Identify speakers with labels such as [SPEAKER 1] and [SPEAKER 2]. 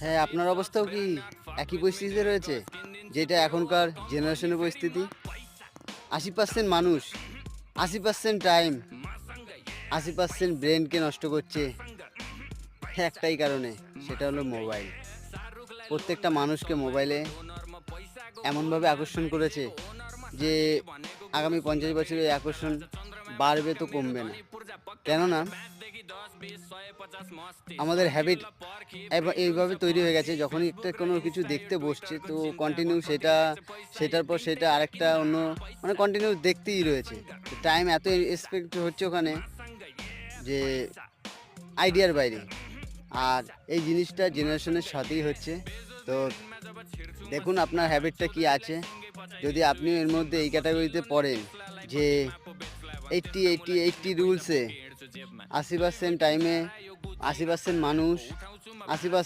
[SPEAKER 1] হ্যাঁ, আপনার অবস্থাও কি একই পরিস্থিতিতে রয়েছে, যেটা এখনকার জেনারেশনের পরিস্থিতি? 80% মানুষ 80% টাইম 80% ব্রেনকে নষ্ট করছে একটাই কারণে, সেটা হলো মোবাইল। প্রত্যেকটা মানুষকে মোবাইলে এমনভাবে আকর্ষণ করেছে যে আগামী 50 বছরে এই আকর্ষণ বাড়বে তো কমবে না। কেননা আমাদের হ্যাবিট এইভাবে তৈরি হয়ে গেছে, যখনই একটা কোনো কিছু দেখতে বসছে তো কন্টিনিউ সেটার পর সেটা আরেকটা অন্য, মানে কন্টিনিউ দেখতেই রয়েছে। টাইম এত এক্সপেক্ট হচ্ছে ওখানে যে আইডিয়ার বাইরে। আর এই জিনিসটা জেনারেশনের সাথেই হচ্ছে। তো দেখুন আপনার হ্যাবিটটা কি আছে। যদি আপনি এর মধ্যে এই ক্যাটাগরিতে পড়েন যে 80 রুলসে 80% টাইমে 80% মানুষ 80%